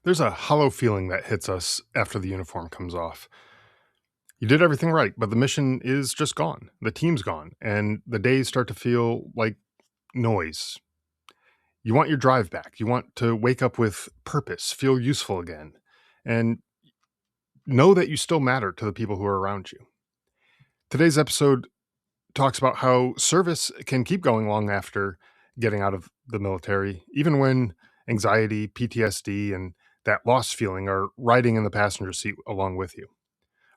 There's a hollow feeling that hits us after the uniform comes off. You did everything right, but the mission is just gone. The team's gone, and the days start to feel like noise. You want your drive back. You want to wake up with purpose, feel useful again, and know that you still matter to the people who are around you. Today's episode talks about how service can keep going long after getting out of the military, even when anxiety, PTSD, and that lost feeling are riding in the passenger seat along with you.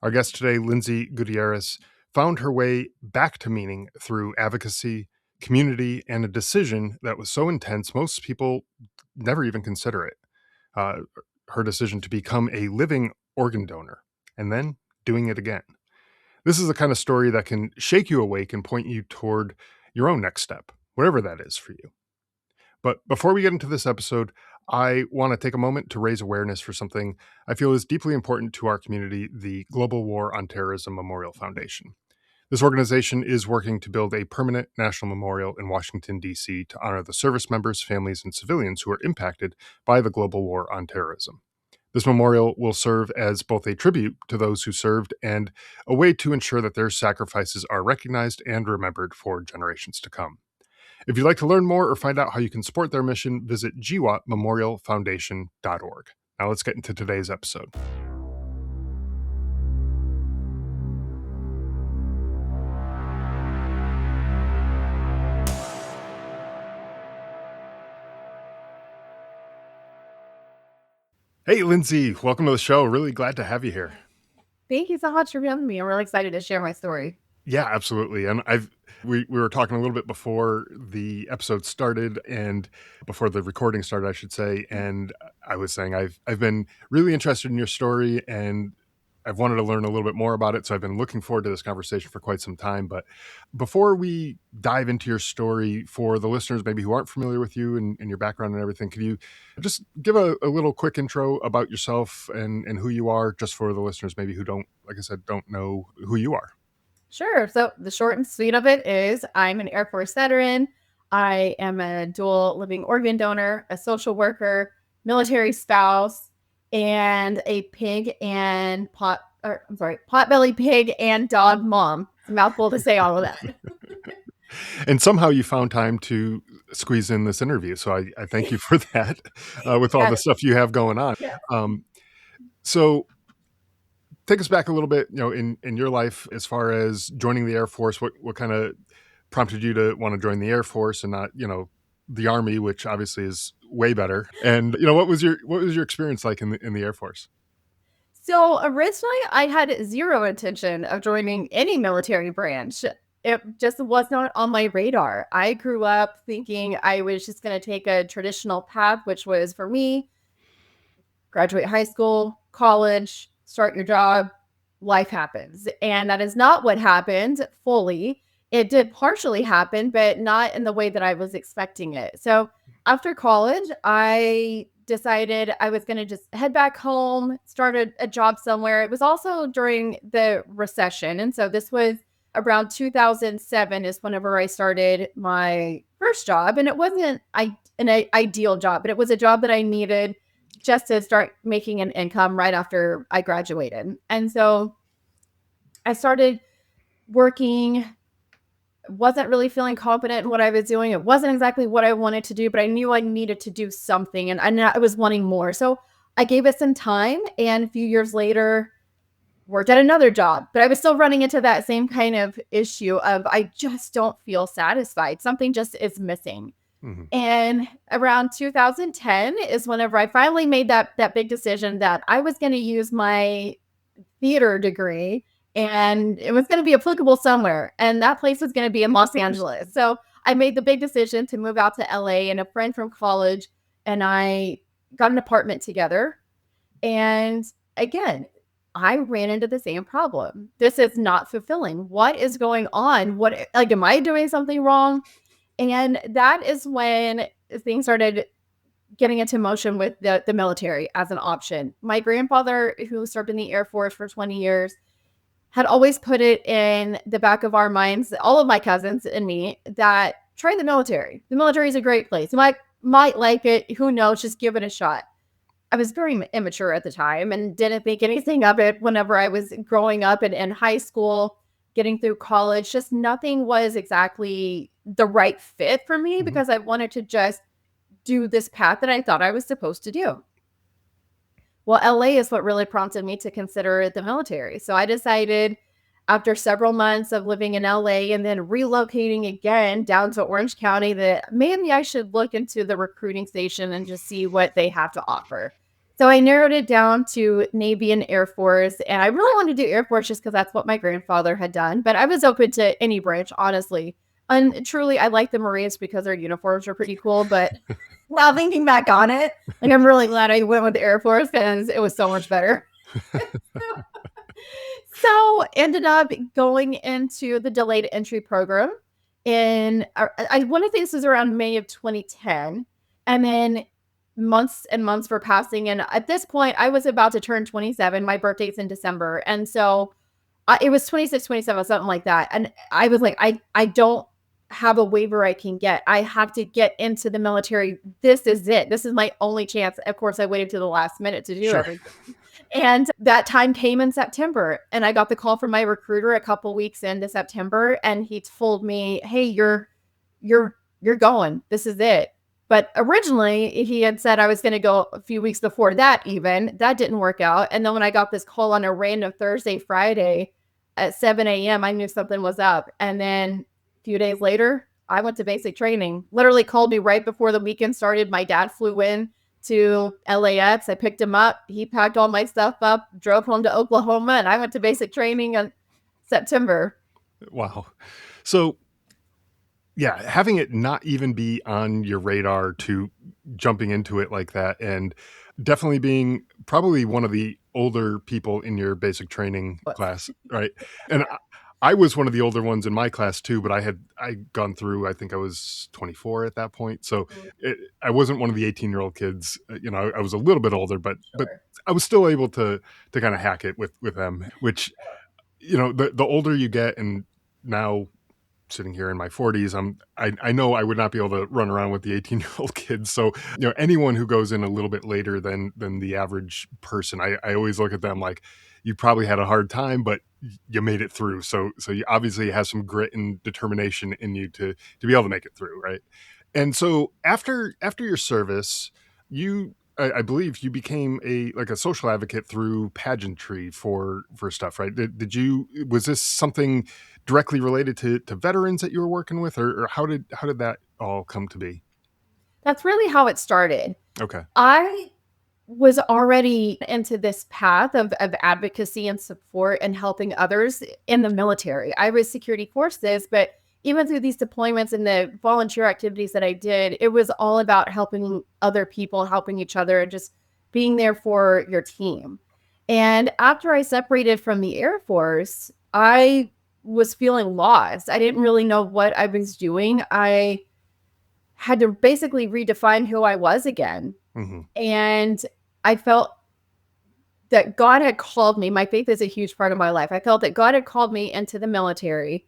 Our guest today, Lindsay Gutierrez, found her way back to meaning through advocacy, community, and a decision that was so intense most people never even consider it. Uh, Her decision to become a living organ donor and then doing it again. This is the kind of story that can shake you awake and point you toward your own next step, whatever that is for you. But before we get into this episode, I want to take a moment to raise awareness for something I feel is deeply important to our community, the Global War on Terrorism Memorial Foundation. This organization is working to build a permanent national memorial in Washington, D.C. to honor the service members, families, and civilians who were impacted by the global war on terrorism. This memorial will serve as both a tribute to those who served and a way to ensure that their sacrifices are recognized and remembered for generations to come. If you'd like to learn more or find out how you can support their mission, visit gwatmemorialfoundation.org. Now let's get into today's episode. Hey, Lindsay, welcome to the show. Really glad to have you here. Thank you so much for having me. I'm really excited to share my story. Yeah, absolutely. And we were talking a little bit before the episode started and before the recording started, I should say. And I was saying I've been really interested in your story and I've wanted to learn a little bit more about it. So I've been looking forward to this conversation for quite some time. But before we dive into your story, for the listeners maybe who aren't familiar with you and your background and everything, could you just give a little quick intro about yourself and who you are, just for the listeners maybe who don't, like I said, don't know who you are? Sure. So the short and sweet of it is I'm an Air Force veteran. I am a dual living organ donor, a social worker, military spouse, and a potbelly pig and dog mom. It's a mouthful to say all of that. And somehow you found time to squeeze in this interview. So I thank you for that, with all the stuff you have going on. Yeah. So take us back a little bit, in your life as far as joining the Air Force. What kind of prompted you to want to join the Air Force and not, the Army, which obviously is way better? And what was your experience like in the Air Force? So originally, I had zero intention of joining any military branch. It just was not on my radar. I grew up thinking I was just going to take a traditional path, which was for me, graduate high school, college, start your job, life happens. And that is not what happened fully. It did partially happen, but not in the way that I was expecting it. So after college, I decided I was going to just head back home, start a job somewhere. It was also during the recession. And so this was around 2007 is whenever I started my first job. And it wasn't an ideal job, but it was a job that I needed just to start making an income right after I graduated. And so I started working, wasn't really feeling confident in what I was doing. It wasn't exactly what I wanted to do, but I knew I needed to do something and I was wanting more. So I gave it some time, and a few years later worked at another job, but I was still running into that same kind of issue of I just don't feel satisfied. Something just is missing. Mm-hmm. And around 2010 is whenever I finally made that big decision that I was going to use my theater degree and it was going to be applicable somewhere. And that place was going to be in Los Angeles. So I made the big decision to move out to LA, and a friend from college and I got an apartment together. And again, I ran into the same problem. This is not fulfilling. What is going on? Am I doing something wrong? And that is when things started getting into motion with the military as an option. My grandfather, who served in the Air Force for 20 years, had always put it in the back of our minds, all of my cousins and me, that try the military. The military is a great place. You might like it. Who knows? Just give it a shot. I was very immature at the time and didn't think anything of it whenever I was growing up and in high school, getting through college. Just nothing was exactly the right fit for me Mhm. because I wanted to just do this path that I thought I was supposed to do. Well, LA is what really prompted me to consider the military. So I decided after several months of living in LA and then relocating again down to Orange County that maybe I should look into the recruiting station and just see what they have to offer. So I narrowed it down to Navy and Air Force. And I really wanted to do Air Force just because that's what my grandfather had done. But I was open to any branch, honestly. And truly, I like the Marines because their uniforms are pretty cool. But now thinking back on it, like I'm really glad I went with the Air Force because it was so much better. So ended up going into the delayed entry program in I want to think this was around May of 2010. And then months and months were passing. And at this point, I was about to turn 27. My birthday's in December. And so it was 26, 27, something like that. And I was like, I don't have a waiver I can get. I have to get into the military. This is it. This is my only chance. Of course, I waited to the last minute to do Sure. everything. And that time came in September. And I got the call from my recruiter a couple weeks into September. And he told me, hey, you're going. This is it. But originally, he had said I was going to go a few weeks before that, even. That didn't work out. And then when I got this call on a random Thursday, Friday at 7 a.m., I knew something was up. And then a few days later, I went to basic training. Literally called me right before the weekend started. My dad flew in to LAX. I picked him up. He packed all my stuff up, drove home to Oklahoma, and I went to basic training in September. Wow. So, yeah, having it not even be on your radar to jumping into it like that, and definitely being probably one of the older people in your basic training But class, right? And I was one of the older ones in my class too, but I gone through. I think I was 24 at that point, so I wasn't one of the 18-year-old kids. I was a little bit older, but sure. I was still able to kind of hack it with them. Which the older you get, and now sitting here in my 40s, I know I would not be able to run around with the 18-year-old kids. So, anyone who goes in a little bit later than the average person, I always look at them like, you probably had a hard time, but you made it through. So you obviously have some grit and determination in you to be able to make it through, right? And so after your service, I believe you became a social advocate through pageantry for stuff, right? Was this something directly related to veterans that you were working with, or how did that all come to be? That's really how it started. Okay. I was already into this path of advocacy and support and helping others in the military. I was security forces, but even through these deployments and the volunteer activities that I did, it was all about helping other people, helping each other, and just being there for your team. And after I separated from the Air Force, I was feeling lost. I didn't really know what I was doing. I had to basically redefine who I was again. Hmm. And I felt that God had called me. My faith is a huge part of my life. I felt that God had called me into the military.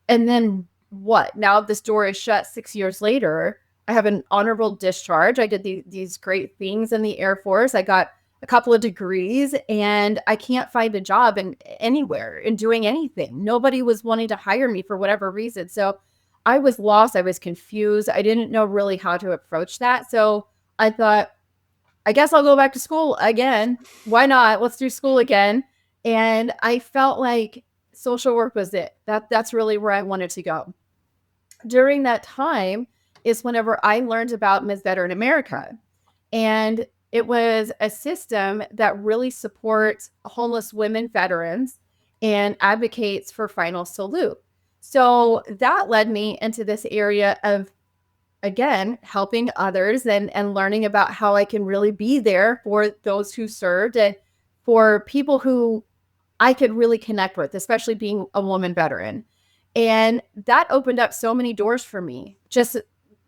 And then what? Now this door is shut 6 years later. I have an honorable discharge. I did these great things in the Air Force. I got a couple of degrees and I can't find a job in anywhere in doing anything. Nobody was wanting to hire me for whatever reason. So I was lost. I was confused. I didn't know really how to approach that. So I thought, I guess I'll go back to school again. Why not? Let's do school again. And I felt like social work was it. That's really where I wanted to go. During that time is whenever I learned about Ms. Veteran America. And it was a system that really supports homeless women veterans and advocates for final salute. So that led me into this area of, again, helping others and learning about how I can really be there for those who served and for people who I could really connect with, especially being a woman veteran. And that opened up so many doors for me. Just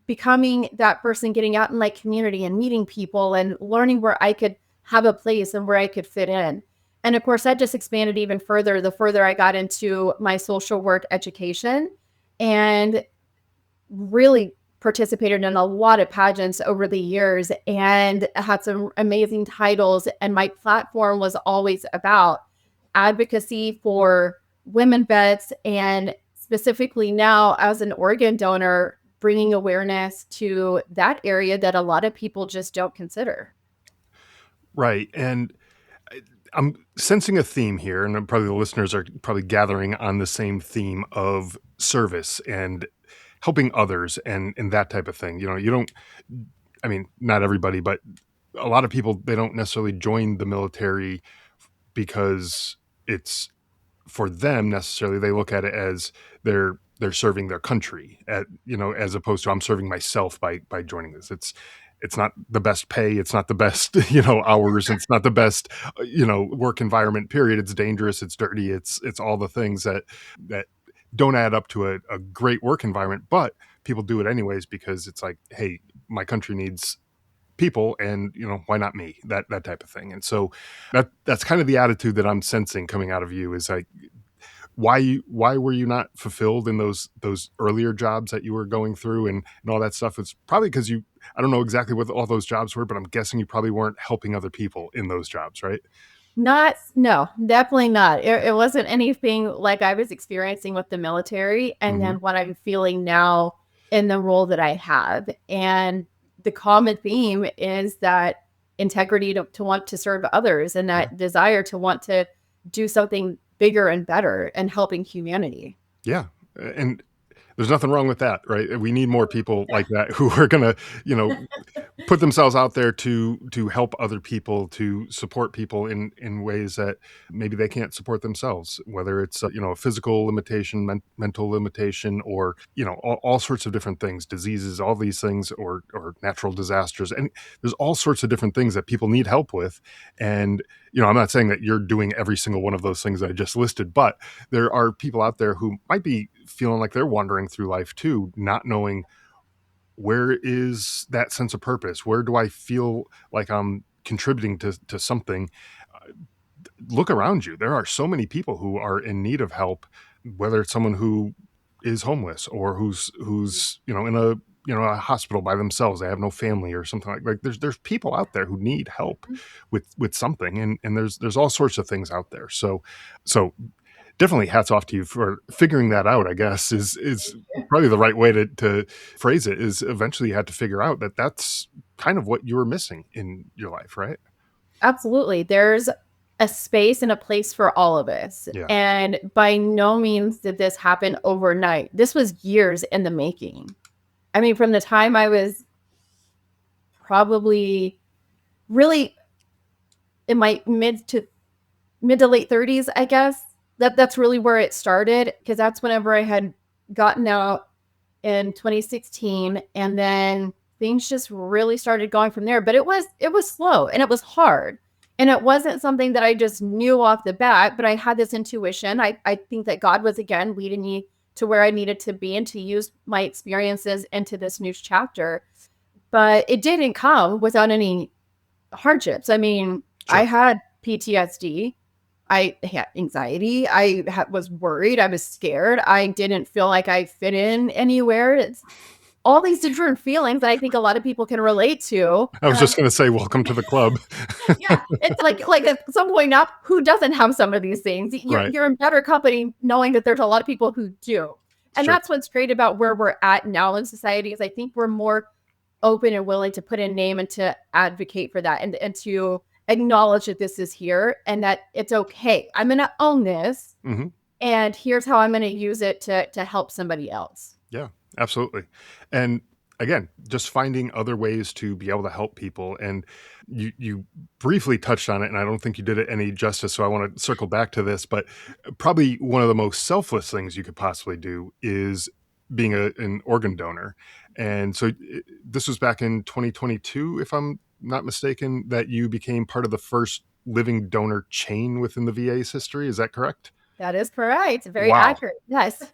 becoming that person, getting out in my community and meeting people and learning where I could have a place and where I could fit in. And of course, that just expanded even further the further I got into my social work education and really participated in a lot of pageants over the years and had some amazing titles. And my platform was always about advocacy for women vets, and specifically now as an organ donor, bringing awareness to that area that a lot of people just don't consider. Right. And I- I'm sensing a theme here, and probably the listeners are probably gathering on the same theme of service and helping others and that type of thing. You don't, I mean, not everybody, but a lot of people, they don't necessarily join the military because it's for them necessarily. They look at it as they're serving their country, as opposed to I'm serving myself by joining this. It's not the best pay, it's not the best hours, it's not the best work environment. Period. It's dangerous, it's dirty, it's all the things that don't add up to a great work environment, but people do it anyways because it's like, hey, my country needs people, and why not me, that type of thing. And so that's kind of the attitude that I'm sensing coming out of you, is like, why were you not fulfilled in those earlier jobs that you were going through, and all that stuff? It's probably because you, I don't know exactly what all those jobs were, but I'm guessing you probably weren't helping other people in those jobs, right? Not, no, definitely not. It wasn't anything like I was experiencing with the military and Hmm. then what I'm feeling now in the role that I have. And the common theme is that integrity to want to serve others, and Yeah. that desire to want to do something bigger and better and helping humanity. Yeah. And there's nothing wrong with that, right? We need more people like that who are gonna, you know, put themselves out there to help other people, to support people in ways that maybe they can't support themselves, whether it's a physical limitation, mental limitation, or all sorts of different things, diseases, all these things, or natural disasters. And there's all sorts of different things that people need help with. And I'm not saying that you're doing every single one of those things that I just listed, but there are people out there who might be feeling like they're wandering through life too, not knowing where is that sense of purpose? Where do I feel like I'm contributing to something? Uh, Look around you. There are so many people who are in need of help, whether it's someone who is homeless, or who's in a hospital by themselves. They have no family or something like. There's people out there who need help with something, and there's all sorts of things out there. So definitely hats off to you for figuring that out, I guess, is probably the right way to phrase it. Is eventually you had to figure out that that's kind of what you were missing in your life, right? Absolutely. There's a space and a place for all of us. Yeah. And by no means did this happen overnight. This was years in the making. I mean, from the time I was probably really in my mid to late 30s, I guess. That's really where it started, because that's whenever I had gotten out in 2016, and then things just really started going from there. But it was slow and it was hard. And it wasn't something that I just knew off the bat, but I had this intuition. I think that God was again leading me to where I needed to be and to use my experiences into this new chapter. But it didn't come without any hardships. I mean, I Sure. had PTSD. I had anxiety. Was worried. I was scared. I didn't feel like I fit in anywhere. It's all these different feelings that I think a lot of people can relate to. I was just going to say, welcome to the club. Yeah, it's like at some point now, who doesn't have some of these things? You're Right. you're in better company knowing that there's a lot of people who do, and Sure. that's what's great about where we're at now in society. Is I think we're more open and willing to put a name and to advocate for that, and to acknowledge that this is here and that it's okay. I'm going to own this, Hmm. and here's how I'm going to use it to help somebody else. Yeah, absolutely. And again, just finding other ways to be able to help people. And you briefly touched on it, and I don't think you did it any justice. So I want to circle back to this, but probably one of the most selfless things you could possibly do is being an organ donor. And so this was back in 2022, if I'm not mistaken, that you became part of the first living donor chain within the VA's history. Is that correct? That is correct. Very Wow. accurate. Yes.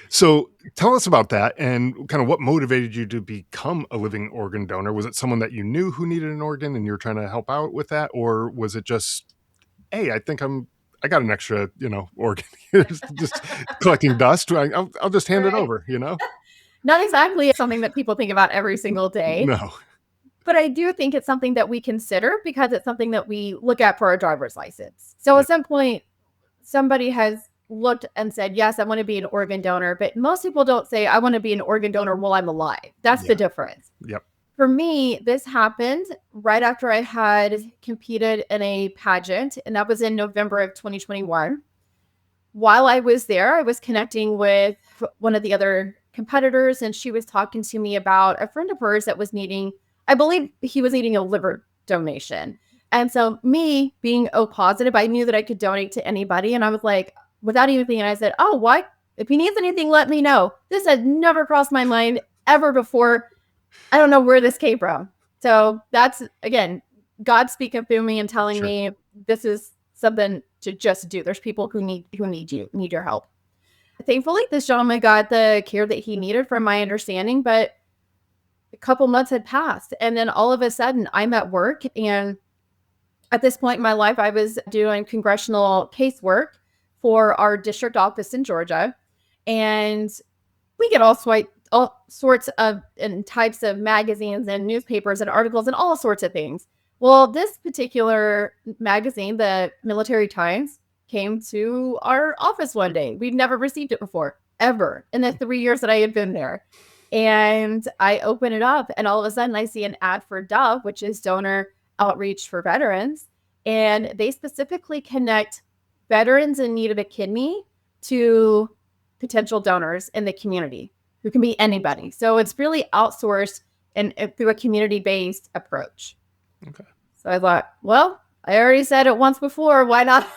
So tell us about that, and kind of what motivated you to become a living organ donor. Was it someone that you knew who needed an organ and you're trying to help out with that? Or was it just, hey, I got an extra, organ here, just collecting dust. I'll just hand it Right. over, Not exactly something that people think about every single day, No. but I do think it's something that we consider because it's something that we look at for our driver's license. So Yeah. at some point, somebody has looked and said, yes, I want to be an organ donor, but most people don't say, I want to be an organ donor while I'm alive. That's the Yeah. difference. Yep. For me, this happened right after I had competed in a pageant, and that was in November of 2021. While I was there, I was connecting with one of the other competitors, and she was talking to me about a friend of hers that was needing, I believe he was needing a liver donation. And so, me being O positive, I knew that I could donate to anybody. And I was like, without even thinking, I said, oh, what? If he needs anything, let me know. This had never crossed my mind ever before. I don't know where this came from. So that's again, God speaking through me and telling Sure. me this is something to just do. There's people who need you, need your help. Thankfully, this gentleman got the care that he needed from my understanding, but a couple months had passed. And then all of a sudden I'm at work. And at this point in my life, I was doing congressional casework for our district office in Georgia. And we get all sorts of and types of magazines and newspapers and articles and all sorts of things. Well, this particular magazine, the Military Times, came to our office one day. We'd never received it before, ever, in the 3 years that I had been there. And I open it up, and all of a sudden, I see an ad for Dove, which is donor outreach for veterans. And they specifically connect veterans in need of a kidney to potential donors in the community who can be anybody. So it's really outsourced and through a community-based approach. Okay. So I thought, well, I already said it once before. Why not?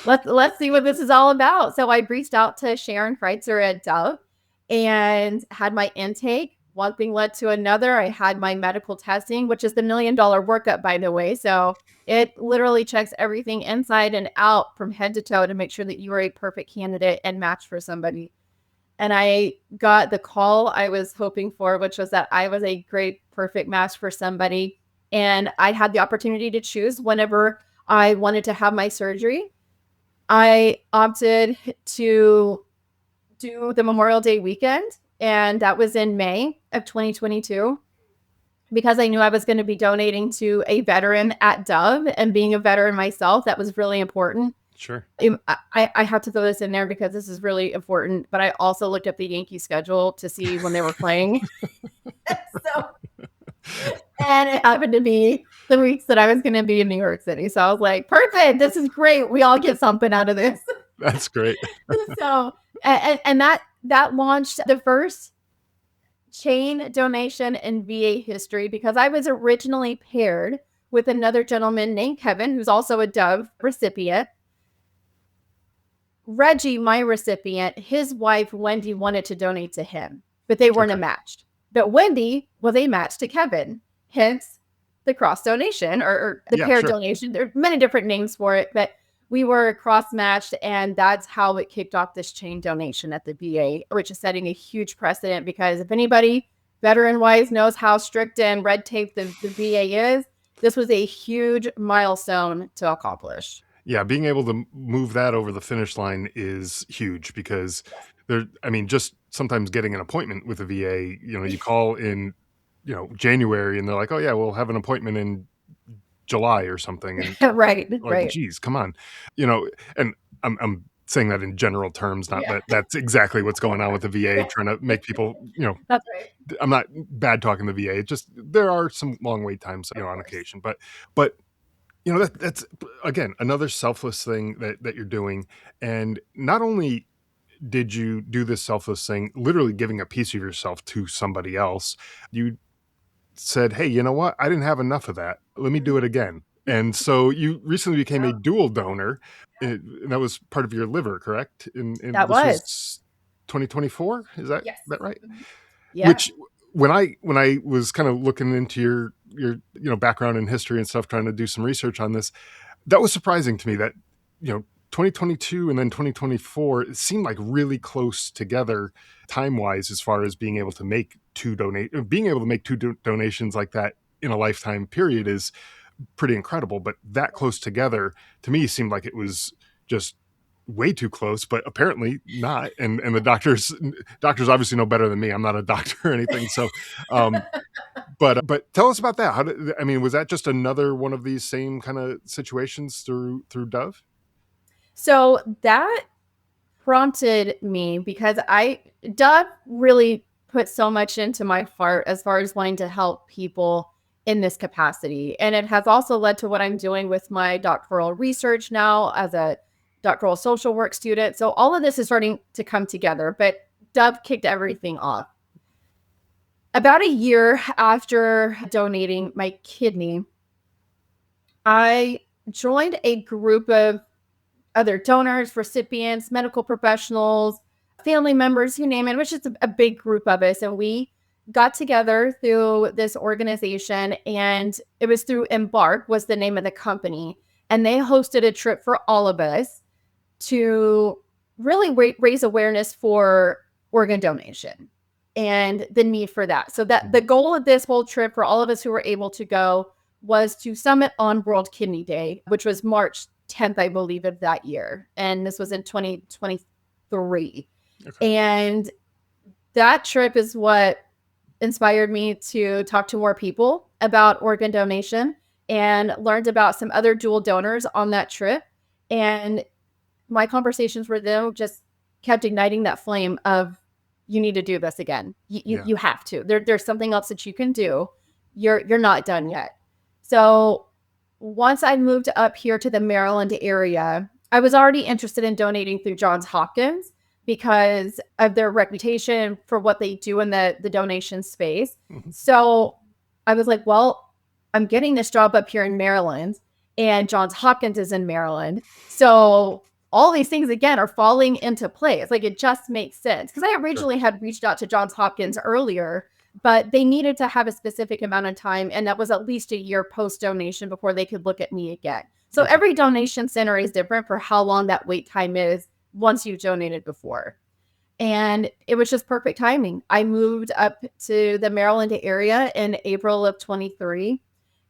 Let's see what this is all about. So I reached out to Sharon Kreitzer at Dove and had my intake. One thing led to another. I had my medical testing, which is the $1 million workup, by the way. So it literally checks everything inside and out from head to toe to make sure that you are a perfect candidate and match for somebody. And I got the call I was hoping for, which was that I was a great, perfect match for somebody. And I had the opportunity to choose whenever I wanted to have my surgery. I opted to do the Memorial Day weekend, and that was in May of 2022 because I knew I was going to be donating to a veteran at Dove, and being a veteran myself, that was really important. Sure. I have to throw this in there because this is really important, but I also looked up the Yankee schedule to see when they were playing. So, and it happened to be the weeks that I was going to be in New York City. So I was like, perfect. This is great. We all get something out of this. That's great. So, and that launched the first chain donation in VA history because I was originally paired with another gentleman named Kevin, who's also a Dove recipient. Reggie, my recipient, his wife, Wendy, wanted to donate to him, but they weren't a Okay. match. But Wendy was a match to Kevin, hence the cross donation or the Yeah, pair sure. donation. There are many different names for it, but we were cross matched, and that's how it kicked off this chain donation at the VA, which is setting a huge precedent because if anybody veteran wise knows how strict and red tape the VA is, this was a huge milestone to accomplish. Yeah, being able to move that over the finish line is huge because I mean, just sometimes getting an appointment with a VA, you call in, January and they're like, "Oh yeah, we'll have an appointment in July or something." And Right, like, right. geez, come on. You know, and I'm saying that in general terms, not Yeah. that that's exactly what's going on with the VA, trying to make people, That's right. I'm not bad talking the VA. It's just there are some long wait times, Of on course. occasion, but that's again another selfless thing that you're doing. And not only did you do this selfless thing, literally giving a piece of yourself to somebody else, you said, "Hey, you know what? I didn't have enough of that. Let me do it again." And so you recently became a Yeah, dual donor, and that was part of your liver, correct? And that this was. was 2024. Is that Yes. that right? Mhm. Yeah. Which when I was kind of looking into your background and history and stuff, trying to do some research on this, that was surprising to me that, 2022 and then 2024, it seemed like really close together time-wise as far as being able to make donations like that in a lifetime period is pretty incredible. But that close together to me seemed like it was just way too close, but apparently not. And the doctors obviously know better than me. I'm not a doctor or anything. So, um, but tell us about that. How did I mean? Was that just another one of these same kind of situations through Dove? So that prompted me because Dove really put so much into my heart as far as wanting to help people in this capacity. And it has also led to what I'm doing with my doctoral research now as a doctoral social work student. So all of this is starting to come together, but Dove kicked everything off. About a year after donating my kidney, I joined a group of other donors, recipients, medical professionals, family members, you name it. It was just a big group of us. And we got together through this organization, and it was through Embark was the name of the company. And they hosted a trip for all of us to really raise awareness for organ donation and the need for that. So that the Mhm. goal of this whole trip for all of us who were able to go was to summit on World Kidney Day, which was March 10th, I believe, of that year. And this was in 2023. Okay. And that trip is what inspired me to talk to more people about organ donation and learned about some other dual donors on that trip. And my conversations with them just kept igniting that flame of you need to do this again. Yeah. You have to. There's something else that you can do. You're not done yet. So once I moved up here to the Maryland area, I was already interested in donating through Johns Hopkins because of their reputation for what they do in the donation space. Mhm. So I was like, well, I'm getting this job up here in Maryland, and Johns Hopkins is in Maryland. So all these things again are falling into place. Like it just makes sense. Because I Sure. originally had reached out to Johns Hopkins earlier, but they needed to have a specific amount of time. And that was at least a year post donation before they could look at me again. So Okay. every donation center is different for how long that wait time is once you've donated before. And it was just perfect timing. I moved up to the Maryland area in April of 23.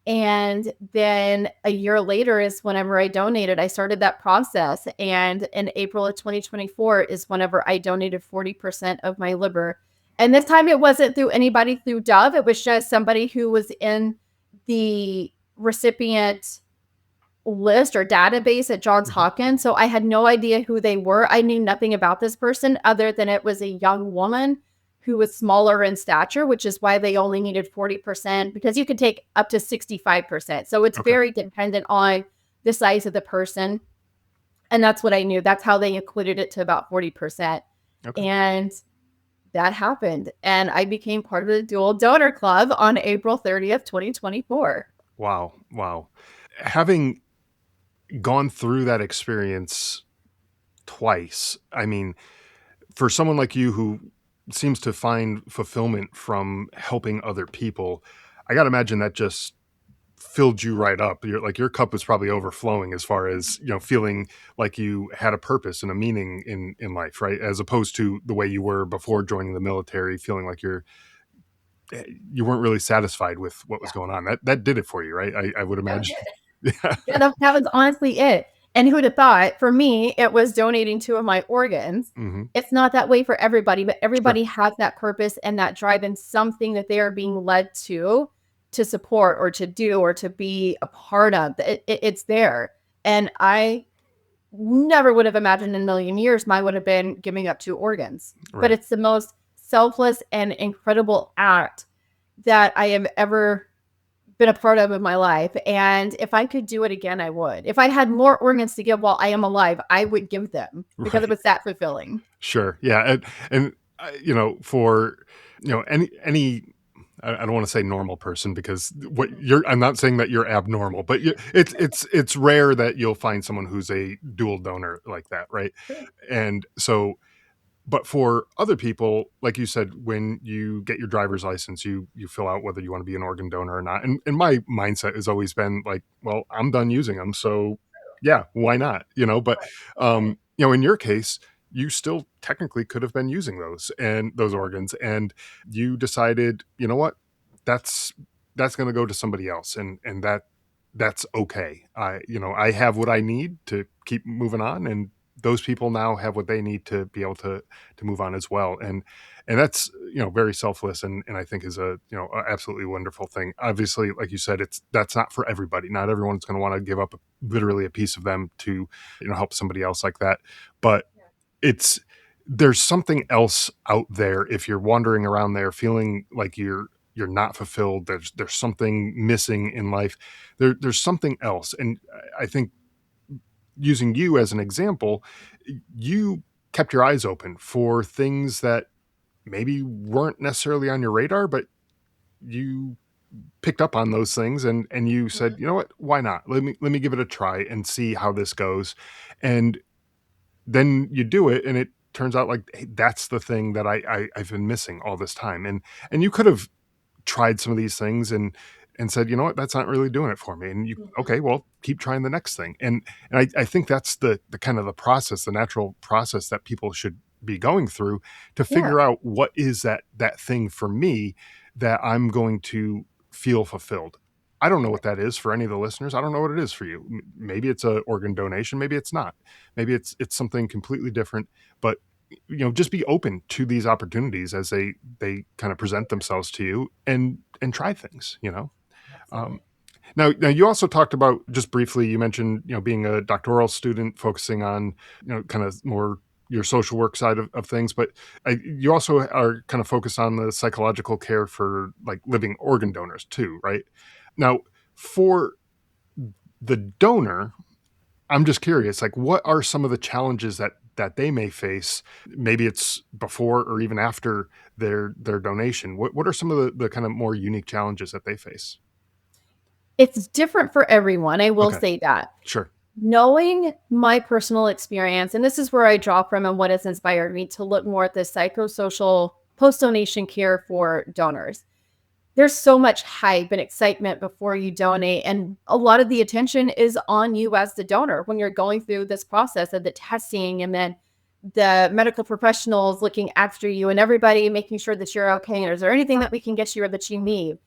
And then a year later is whenever I donated. I started that process. And in April of 2024 is whenever I donated 40% of my liver. And this time it wasn't through anybody through Dove. It was just somebody who was in the recipient list or database at Johns Mhm. Hopkins. So I had no idea who they were. I knew nothing about this person other than it was a young woman who was smaller in stature, which is why they only needed 40% because you could take up to 65%. So it's Okay. very dependent on the size of the person. And that's what I knew. That's how they included it to about 40%. Okay. And that happened. And I became part of the dual donor club on April 30th, 2024. Wow. Wow. Having gone through that experience twice, I mean, for someone like you who seems to find fulfillment from helping other people, I gotta imagine that just filled you right up. Your cup was probably overflowing as far as, feeling like you had a purpose and a meaning in life, right? As opposed to the way you were before joining the military, feeling like you weren't really satisfied with what was going on. That did it for you, right? I would Yeah. imagine. Yeah. Yeah, that was honestly it. And who'd have thought? For me, it was donating two of my organs. Mhm. It's not that way for everybody, but Sure. everybody has that purpose and that drive and something that they are being led to support or to do or to be a part of. It's there. And I never would have imagined in a million years mine would have been giving up two organs. But Right. it's the most selfless and incredible act that I have ever been a part of in my life. And if I could do it again, I would. If I had more organs to give while I am alive, I would give them because it Right. was that fulfilling. Sure. Yeah. For any I don't want to say normal person because what you're I'm not saying that you're abnormal, but it's rare that you'll find someone who's a dual donor like that, right? And so, but for other people, like you said, when you get your driver's license, you fill out whether you want to be an organ donor or not. And my mindset has always been like, well, I'm done using them, so yeah, why not? But in your case, you still technically could have been using those organs, and you decided, you know what, that's that's going to go to somebody else, and that's okay. I have what I need to keep moving on, and those people now have what they need to be able to move on as well. And that's, very selfless, and I think is a absolutely wonderful thing. Obviously, like you said, that's not for everybody. Not everyone's going to want to give up literally a piece of them to, help somebody else like that. But it's there's something else out there if you're wandering around there feeling like you're not fulfilled. There's something missing in life. There's something else. And I think, using you as an example, you kept your eyes open for things that maybe weren't necessarily on your radar, but you picked up on those things, and you said, "You know what? Why not? Let me give it a try and see how this goes." And then you do it, and it turns out like, hey, that's the thing that I've been missing all this time. And you could have tried some of these things and said, "You know what? That's not really doing it for me." And you, Mhm. okay, well, keep trying the next thing. And I think that's the kind of the process, the natural process that people should be going through to Yeah, figure out what is that thing for me that I'm going to feel fulfilled. I don't know what that is for any of the listeners. I don't know what it is for you. Maybe it's a organ donation, maybe it's not. Maybe it's something completely different, but just be open to these opportunities as they kind of present themselves to you, and try things. um, absolutely. now you also talked about, just briefly, you mentioned, being a doctoral student focusing on, kind of more your social work side of things, but you also are kind of focused on the psychological care for like living organ donors too, right? Now, for the donor, I'm just curious, like, what are some of the challenges that they may face? Maybe it's before or even after their donation. What are some of the kind of more unique challenges that they face? It's different for everyone, I will Okay, say that. sure. Knowing my personal experience, and this is where I draw from and what has inspired me to look more at the psychosocial post-donation care for donors. There's so much hype and excitement before you donate, and a lot of the attention is on you as the donor when you're going through this process of the testing, and then the medical professionals looking after you, and everybody making sure that you're okay, and is there anything that we can get you or that you need?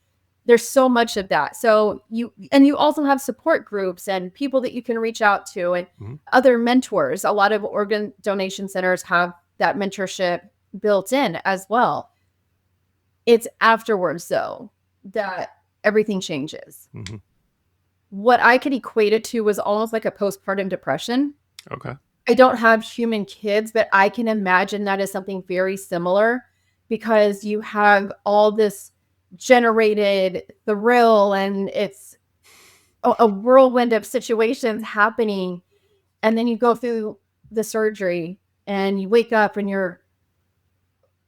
There's so much of that. So you also have support groups and people that you can reach out to, and Mhm. other mentors. A lot of organ donation centers have that mentorship built in as well. It's afterwards, though, that everything changes. Mhm. What I could equate it to was almost like a postpartum depression. Okay. I don't have human kids, but I can imagine that as something very similar, because you have all this generated thrill, and it's a whirlwind of situations happening. And then you go through the surgery and you wake up and you're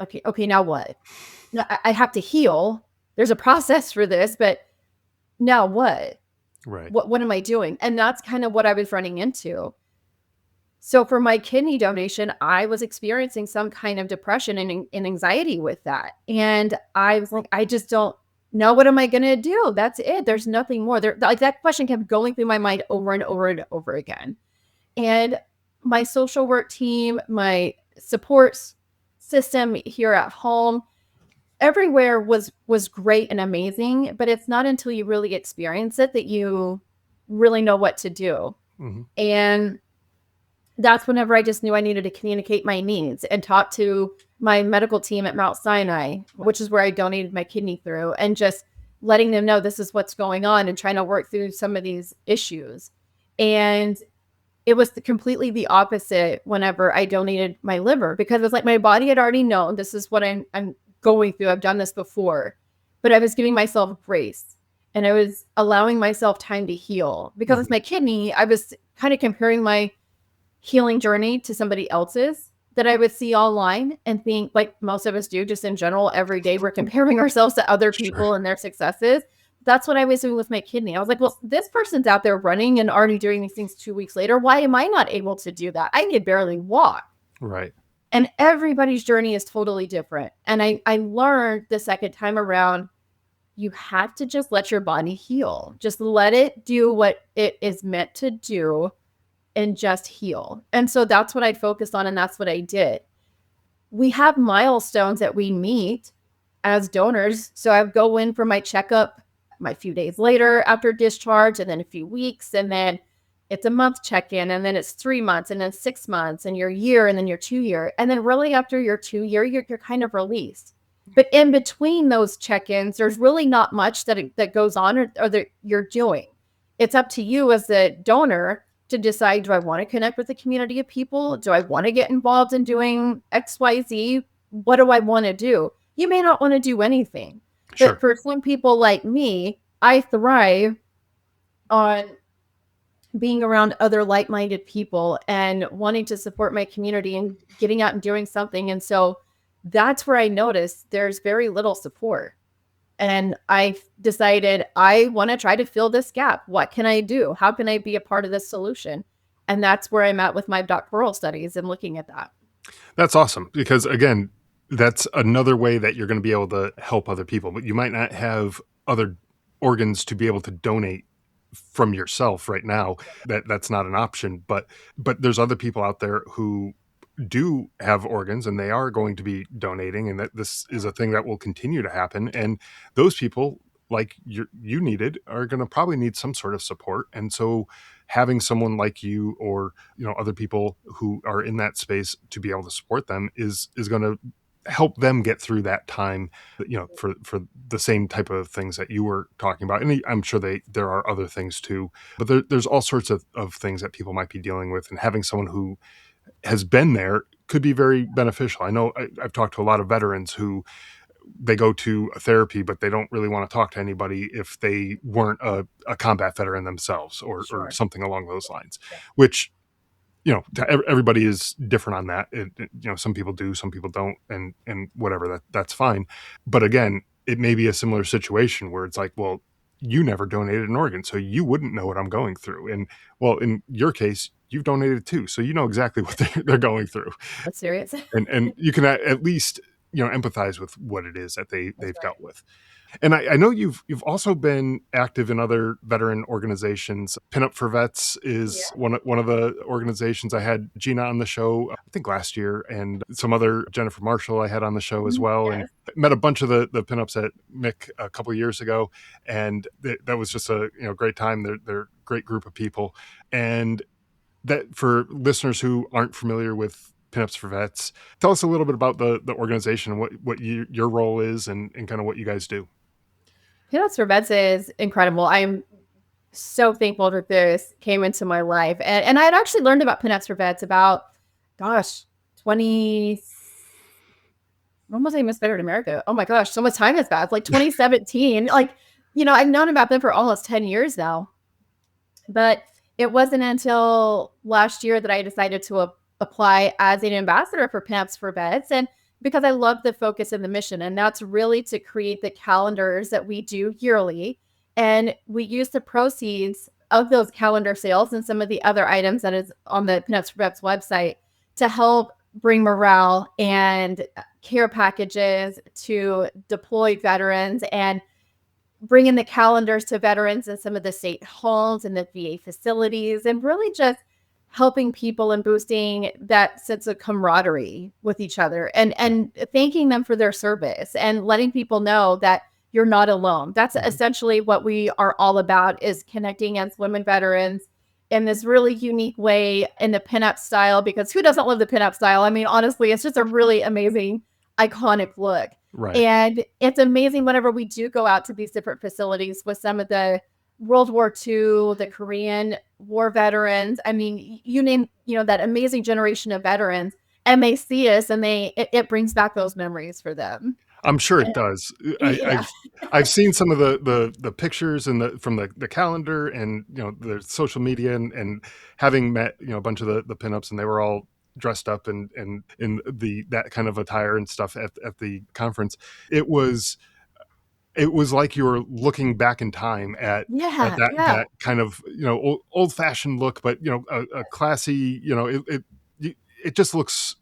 okay. Okay, now what? No, I have to heal. There's a process for this, but now what? Right. What am I doing? And that's kind of what I was running into. So for my kidney donation, I was experiencing some kind of depression and anxiety with that. And I was like, I just don't know, what am I going to do? That's it. There's nothing more. There, like, that question kept going through my mind over and over and over again. And my social work team, my system here at home, everywhere was great and amazing, but it's not until you really experience it that you really know what to do. Mhm. And that's whenever I just knew I needed to communicate my needs and talk to my medical team at Mount Sinai, which is where I donated my kidney through, and just letting them know this is what's going on and trying to work through some of these issues. And it was completely the opposite whenever I donated my liver, because it's like my body had already known this is what I'm going through. I've done this before, but I was giving myself grace, and I was allowing myself time to heal. Because with Mhm. my kidney, I was kind of comparing my healing journey to somebody else's that I would see online and think, like most of us do just in general, every day we're comparing ourselves to other Sure. people and their successes. That's what I was doing with my kidney. I was like, well, this person's out there running and already doing these things 2 weeks later. Why am I not able to do that? I can barely walk. Right. And everybody's journey is totally different. And I learned the second time around, you have to just let your body heal. Just let it do what it is meant to do and just heal. And so that's what I focused on, and that's what I did. We have milestones that we meet as donors. So I go in for my checkup my few days later after discharge, and then a few weeks, and then it's a month check-in, and then it's 3 months, and then 6 months, and your year, and then your 2 year. And then really after your 2 year, you're kind of released. But in between those check-ins, there's really not much that goes on or that you're doing. It's up to you as the donor to decide, do I want to connect with a community of people? Do I want to get involved in doing XYZ? What do I want to do? You may not want to do anything. But Sure. for some people like me, I thrive on being around other like-minded people and wanting to support my community and getting out and doing something. And so that's where I noticed there's very little support. And I decided I want to try to fill this gap. What can I do? How can I be a part of this solution? And that's where I'm at with my doctoral studies and looking at that. That's awesome because again, that's another way that you're going to be able to help other people, but you might not have other organs to be able to donate from yourself right now. That's not an option, but there's other people out there who do have organs and they are going to be donating, and that this is a thing that will continue to happen, and those people like you needed are going to probably need some sort of support. And so having someone like you or other people who are in that space to be able to support them is going to help them get through that time, for the same type of things that you were talking about. And I'm sure there are other things too, but there's all sorts of things that people might be dealing with, and having someone who has been there could be very beneficial. I know I've talked to a lot of veterans who they go to a therapy, but they don't really want to talk to anybody if they weren't a combat veteran themselves, or Sure. something along those lines, Yeah. which, everybody is different on that. Some people do, some people don't, and whatever, that's fine. But again, it may be a similar situation where it's like, well, you never donated an organ, so you wouldn't know what I'm going through. And well, in your case, you've donated too, so you know exactly what they're going through, That's serious. and you can at least empathize with what it is that That's they've right. dealt with. And I know you've also been active in other veteran organizations. Pinup for Vets is Yeah. one of the organizations. I had Gina on the show, I think last year, and some other Jennifer Marshall I had on the show as Mhm. well, and Yes. met a bunch of the pinups at Mick a couple of years ago, and that was just a great time. They're a great group of people, and that for listeners who aren't familiar with Pinups for Vets, tell us a little bit about the organization and what your role is, and kind of what you guys do. Peanuts for Vets is incredible. I'm so thankful that this came into my life. And I had actually learned about Peanuts for Vets about, gosh, 20, almost I Miss Better America. Oh my gosh, so much time has passed. Like 2017. Like, I've known about them for almost 10 years now. But it wasn't until last year that I decided to apply as an ambassador for Pimps for Vets. And because I love the focus and the mission, and that's really to create the calendars that we do yearly. And we use the proceeds of those calendar sales and some of the other items that is on the Pimps for Vets website to help bring morale and care packages to deployed veterans and bring in the calendars to veterans in some of the state halls and the VA facilities, and really just helping people and boosting that sense of camaraderie with each other, and thanking them for their service and letting people know that you're not alone. That's Mhm. essentially what we are all about, is connecting as women veterans in this really unique way in the pinup style, because who doesn't love the pinup style? I mean, honestly, it's just a really amazing, iconic look. Right. And it's amazing whenever we do go out to these different facilities with some of the World War II, the Korean War veterans. I mean, you name, that amazing generation of veterans, and they see us and it brings back those memories for them. I'm sure it And does. yeah. I've seen some of the pictures and from the calendar, and the social media, and having met a bunch of the pinups, and they were all dressed up and in the that kind of attire and stuff at the conference. It was it was like you were looking back in time at Yeah. that Yeah. kind of old fashioned look, but a classy, it just looks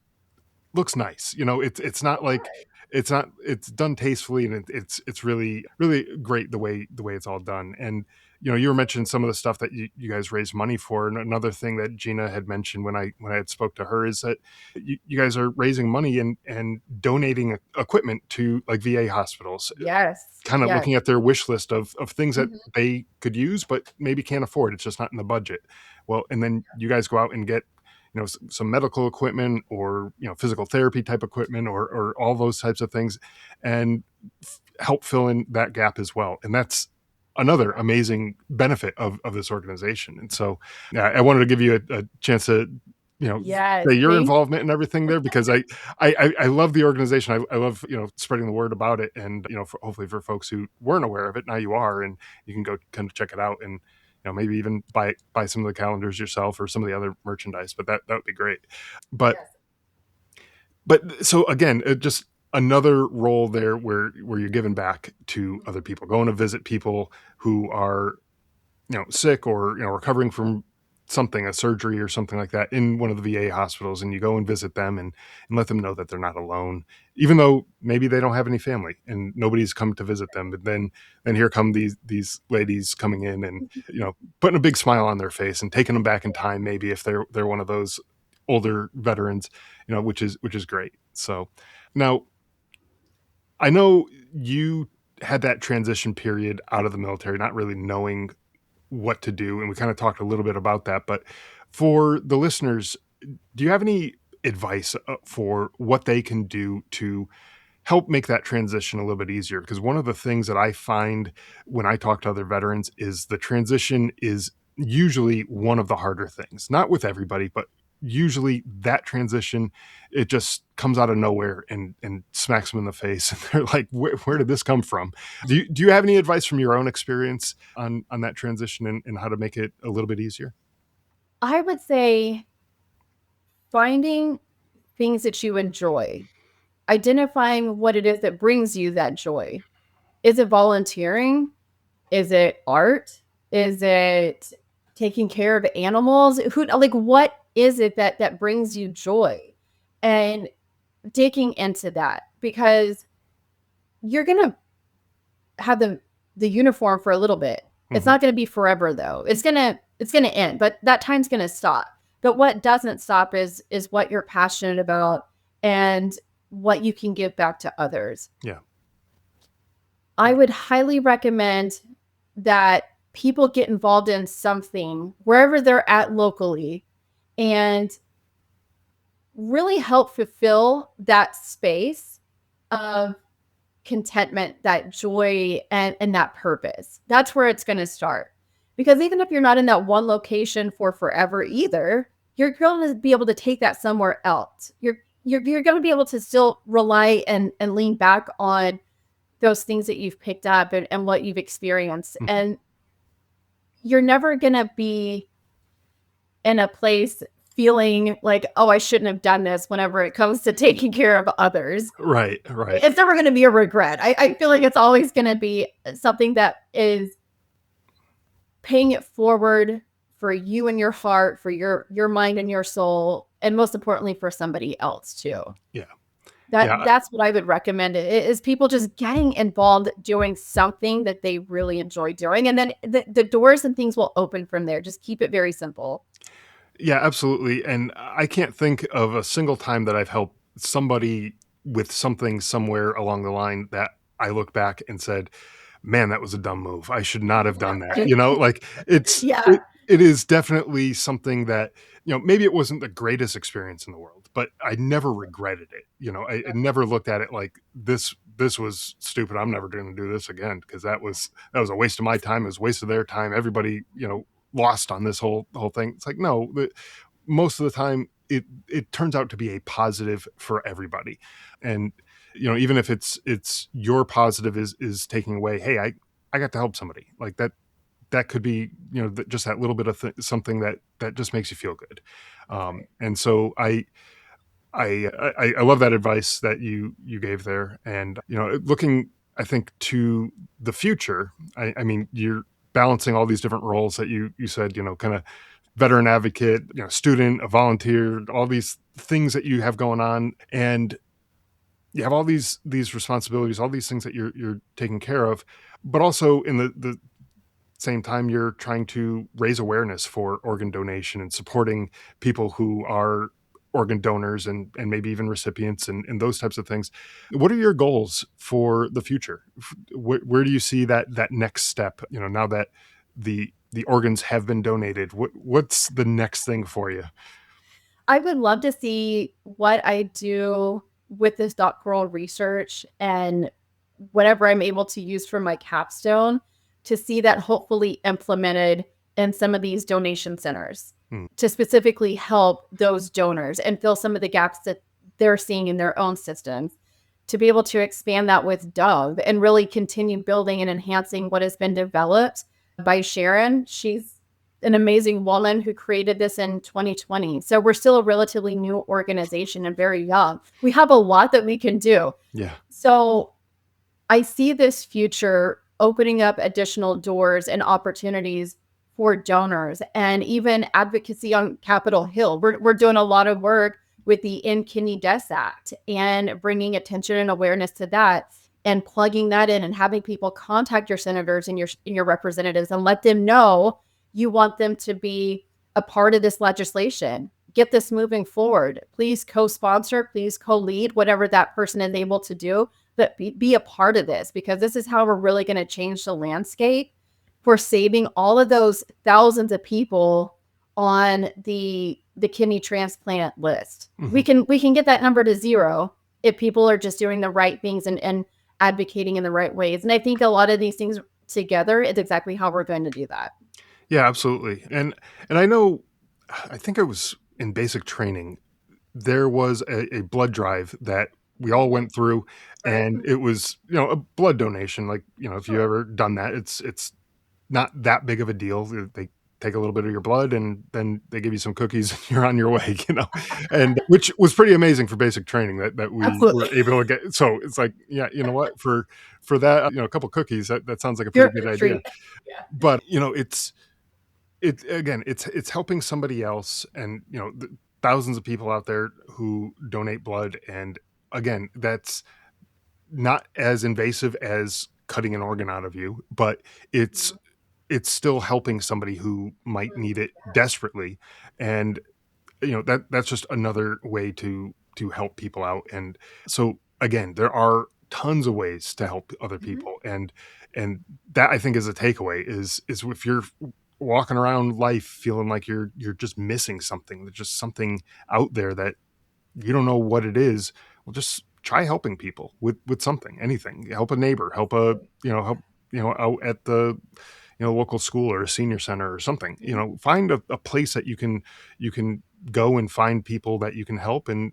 nice. It's not like it's done tastefully, and it's really really great the way it's all done. And you were mentioning some of the stuff that you guys raise money for. And another thing that Gina had mentioned when I had spoke to her is that you guys are raising money and donating equipment to like VA hospitals, Yes. kind of Yes. looking at their wish list of things that Mhm. they could use but maybe can't afford. It's just not in the budget. Well, and then you guys go out and get some medical equipment, or physical therapy type equipment, or all those types of things, and help fill in that gap as well. And that's another amazing benefit of this organization. And so, yeah, I wanted to give you a chance to you know Yes. say your Thank involvement and everything there, because I love the organization. I love spreading the word about it, and hopefully for folks who weren't aware of it, now you are, and you can go kind of check it out, and maybe even buy some of the calendars yourself or some of the other merchandise. But that would be great. But Yes. so again, just another role there where you're giving back to other people, going to visit people who are sick, or recovering from something, a surgery or something like that, in one of the VA hospitals, and you go and visit them, and let them know that they're not alone, even though maybe they don't have any family and nobody's come to visit them. But then here come these ladies coming in, and putting a big smile on their face and taking them back in time, maybe if they're one of those older veterans, which is great. So now, I know you had that transition period out of the military, not really knowing what to do, and we kind of talked a little bit about that. But for the listeners, do you have any advice for what they can do to help make that transition a little bit easier? Because one of the things that I find when I talk to other veterans is the transition is usually one of the harder things. Not with everybody, but usually that transition, it just comes out of nowhere and smacks them in the face, and they're like, where did this come from? Do you have any advice from your own experience on that transition, and how to make it a little bit easier? I would say finding things that you enjoy, identifying what it is that brings you that joy. Is it volunteering? Is it art? Is it taking care of animals? What is it that brings you joy? And digging into that, because you're gonna have the uniform for a little bit. It's Hmm. not gonna be forever though. It's gonna end, but that time's gonna stop. But what doesn't stop is what you're passionate about and what you can give back to others. Yeah. I would highly recommend that people get involved in something wherever they're at locally and really help fulfill that space of contentment, that joy, and that purpose. That's where it's going to start. Because even if you're not in that one location for forever either, you're going to be able to take that somewhere else. You're going to be able to still rely and lean back on those things that you've picked up and what you've experienced. Mhm. And you're never going to be in a place feeling like, oh, I shouldn't have done this whenever it comes to taking care of others. Right, right. It's never going to be a regret. I feel like it's always going to be something that is paying it forward for you and your heart, for your mind and your soul, and most importantly for somebody else too. Yeah. That Yeah. that's what I would recommend is people just getting involved doing something that they really enjoy doing, and then the doors and things will open from there. Just keep it very simple. Yeah, absolutely. And I can't think of a single time that I've helped somebody with something somewhere along the line that I look back and said, "Man, that was a dumb move. I should not have done that." Like Yeah. it is definitely something that, maybe it wasn't the greatest experience in the world, but I never regretted it. I never looked at it like this was stupid. I'm never going to do this again, because that was a waste of my time. It was a waste of their time. Everybody, lost on this whole thing. It's like, no, most of the time it turns out to be a positive for everybody. And even if it's your positive is taking away, hey, I got to help somebody, like that could be, just that little bit of something that just makes you feel good. And so I love that advice that you gave there. And looking, I think, to the future, I mean, you're balancing all these different roles that you said, kind of veteran advocate, student, a volunteer, all these things that you have going on, and you have all these responsibilities, all these things that you're taking care of, but also in the same time, you're trying to raise awareness for organ donation and supporting people who are organ donors and maybe even recipients and those types of things. What are your goals for the future? Where do you see that next step? You know, now that the organs have been donated, what's the next thing for you? I would love to see what I do with this doctoral research and whatever I'm able to use for my capstone to see that hopefully implemented in some of these donation centers Hmm. to specifically help those donors and fill some of the gaps that they're seeing in their own systems. To be able to expand that with Dove and really continue building and enhancing what has been developed by Sharon. She's an amazing woman who created this in 2020. So we're still a relatively new organization and very young. We have a lot that we can do. Yeah. So I see this future opening up additional doors and opportunities for donors and even advocacy on Capitol Hill. We're doing a lot of work with the End Kidney Deaths Act and bringing attention and awareness to that and plugging that in and having people contact your senators and your representatives and let them know you want them to be a part of this legislation. Get this moving forward. Please co-sponsor, please co-lead, whatever that person is able to do, but be a part of this because this is how we're really going to change the landscape for saving all of those thousands of people on the kidney transplant list. Mhm. We can get that number to zero if people are just doing the right things and advocating in the right ways. And I think a lot of these things together is exactly how we're going to do that. Yeah, absolutely. And I know, I think I was in basic training. There was a blood drive that we all Mhm. went through, Right. and it was, you know, a blood donation. Like, you know, if you Sure. ever done that, it's not that big of a deal. They take a little bit of your blood and then they give you some cookies and you're on your way, you know, and which was pretty amazing for basic training that we were Absolutely. able to get. So it's like, yeah, you know what, for that, you know, a couple cookies, that sounds like a pretty You're good idea. treat. Yeah. But you know, it again, it's helping somebody else, and you know, thousands of people out there who donate blood, and again, that's not as invasive as cutting an organ out of you, but it's Mhm. it's still helping somebody who might need it desperately, and you know, that's just another way to help people out. And so again, there are tons of ways to help other Mhm. people, and that, I think, is a takeaway, is if you're walking around life feeling like you're just missing something, there's just something out there that you don't know what it is, well, just try helping people with something, anything. Help a neighbor, help a, you know, help, you know, out at the, you know, local school or a senior center or something. You Mhm. know, find a place that you can go and find people that you can help and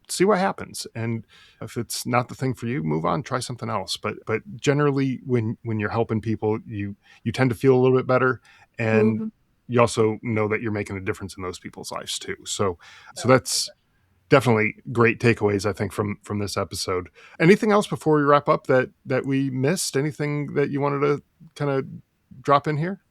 see what happens. And if it's not the thing for you, move on, try something else. But generally, when you're helping people, you tend to feel a little bit better, and Mhm. you also know that you're making a difference in those people's lives too. So that's definitely great takeaways, I think, from this episode. Anything else before we wrap up that we missed? Anything that you wanted to kind of drop in here?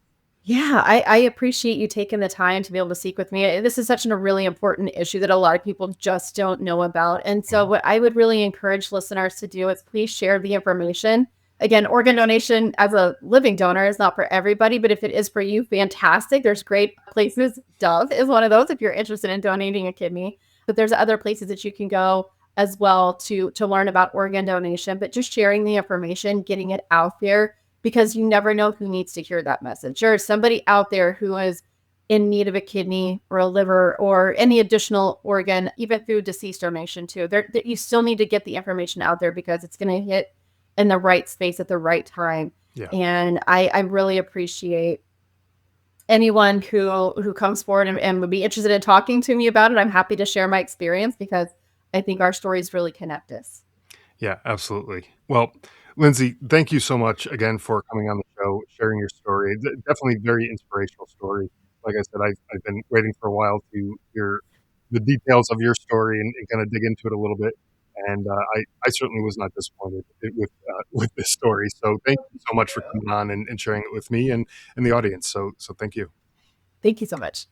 Yeah, I appreciate you taking the time to be able to speak with me. This is such a really important issue that a lot of people just don't know about. And so, Mhm. what I would really encourage listeners to do is please share the information. Again, organ donation as a living donor is not for everybody, but if it is for you, fantastic. There's great places. Dove is one of those if you're interested in donating a kidney. But there's other places that you can go as well to learn about organ donation. But just sharing the information, getting it out there because you never know who needs to hear that message. There's somebody out there who is in need of a kidney or a liver or any additional organ, even through deceased donation too. You still need to get the information out there because it's going to hit in the right space at the right time. Yeah. And I really appreciate anyone who comes forward and would be interested in talking to me about it. I'm happy to share my experience because I think our stories really connect us. Yeah, absolutely. Well, Lindsay, thank you so much again for coming on the show, sharing your story. Definitely very inspirational story. Like I said, I've been waiting for a while to hear the details of your story and kind of dig into it a little bit. And I certainly was not disappointed with with this story. So thank you so much for coming on and sharing it with me and the audience. So thank you. Thank you so much.